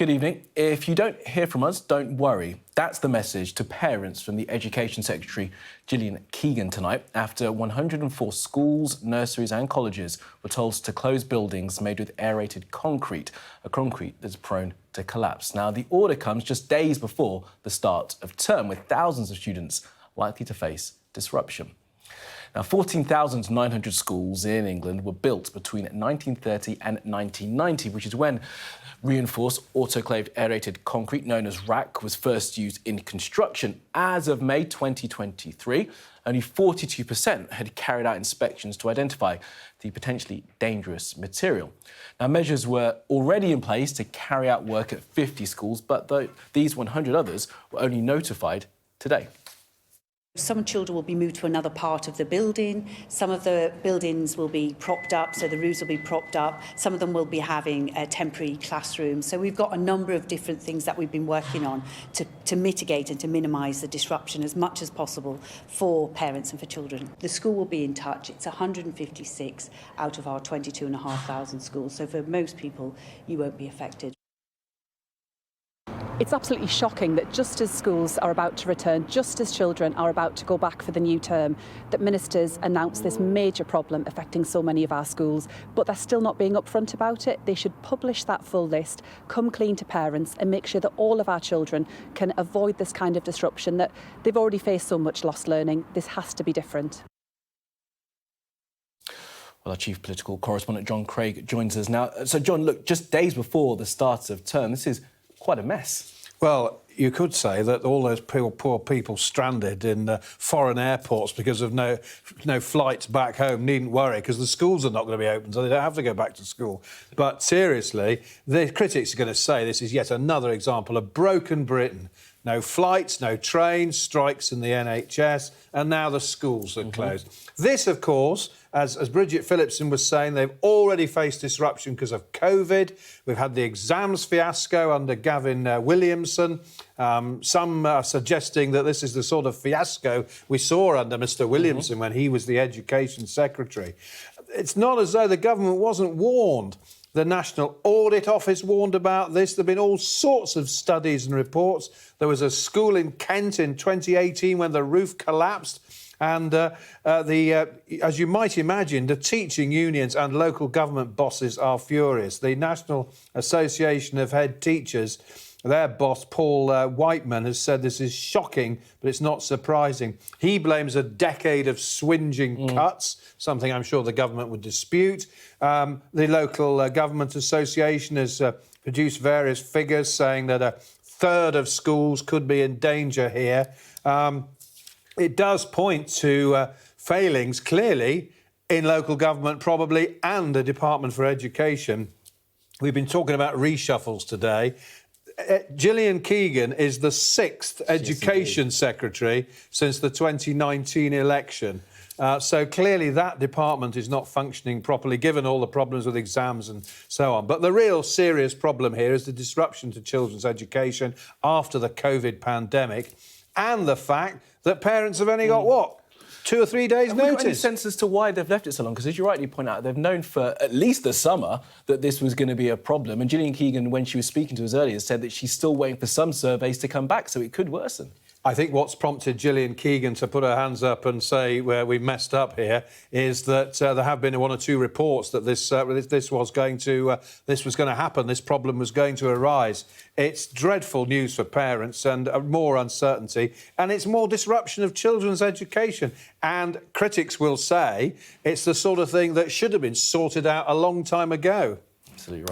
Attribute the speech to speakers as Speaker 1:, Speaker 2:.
Speaker 1: Good evening. If you don't hear from us, don't worry. That's the message to parents from the Education Secretary, Gillian Keegan, tonight, after 104 schools, nurseries and colleges were told to close buildings made with aerated concrete, a concrete that's prone to collapse. Now, the order comes just days before the start of term, with thousands of students likely to face disruption. Now, 14,900 schools in England were built between 1930 and 1990, which is when reinforced autoclaved aerated concrete, known as RAC, was first used in construction. As of May 2023, only 42% had carried out inspections to identify the potentially dangerous material. Now, measures were already in place to carry out work at 50 schools, but these 100 others were only notified today.
Speaker 2: Some children will be moved to another part of the building. Some of the buildings will be propped up, so the roofs will be propped up. Some of them will be having a temporary classroom. So we've got a number of different things that we've been working on to mitigate and to minimise the disruption as much as possible for parents and for children. The school will be in touch. It's 156 out of our 22,500 schools. So for most people, you won't be affected.
Speaker 3: It's absolutely shocking that just as schools are about to return, just as children are about to go back for the new term, that ministers announce this major problem affecting so many of our schools, but they're still not being upfront about it. They should publish that full list, come clean to parents and make sure that all of our children can avoid this kind of disruption, that they've already faced so much lost learning. This has to be different.
Speaker 1: Well, our chief political correspondent, John Craig, joins us now. So, John, look, just days before the start of term, this is quite a mess.
Speaker 4: Well, you could say that all those poor people stranded in foreign airports because of no flights back home needn't worry, because the schools are not going to be open, so they don't have to go back to school. But seriously, the critics are going to say this is yet another example of broken Britain. No flights, no trains, strikes in the NHS, and now the schools are closed. This, of course, as Bridget Phillipson was saying, they've already faced disruption because of COVID. We've had the exams fiasco under Gavin Williamson. Some are suggesting that this is the sort of fiasco we saw under Mr Williamson when he was the Education Secretary. It's not as though the government wasn't warned. The National Audit Office warned about this. There have been all sorts of studies and reports. There was a school in Kent in 2018 when the roof collapsed. And as you might imagine, the teaching unions and local government bosses are furious. The National Association of Head Teachers, their boss, Paul Whiteman, has said this is shocking, but it's not surprising. He blames a decade of swinging cuts, something I'm sure the government would dispute. The local government association has produced various figures saying that a third of schools could be in danger here. It does point to failings, clearly, in local government probably, and the Department for Education. We've been talking about reshuffles today. Gillian Keegan is the 6th Education Secretary since the 2019 election. So clearly that department is not functioning properly, given all the problems with exams and so on. But the real serious problem here is the disruption to children's education after the COVID pandemic, and the fact that parents have only got, what, 2 or 3 days' notice? Have we got any
Speaker 1: sense as to why they've left it so long? Because, as you rightly point out, they've known for at least the summer that this was going to be a problem. And Gillian Keegan, when she was speaking to us earlier, said that she's still waiting for some surveys to come back, so it could worsen.
Speaker 4: I think what's prompted Gillian Keegan to put her hands up and say where we've messed up here is that there have been 1 or 2 reports that this was going to happen. This problem was going to arise. It's dreadful news for parents and more uncertainty, and it's more disruption of children's education. And critics will say it's the sort of thing that should have been sorted out a long time ago.
Speaker 1: Absolutely right.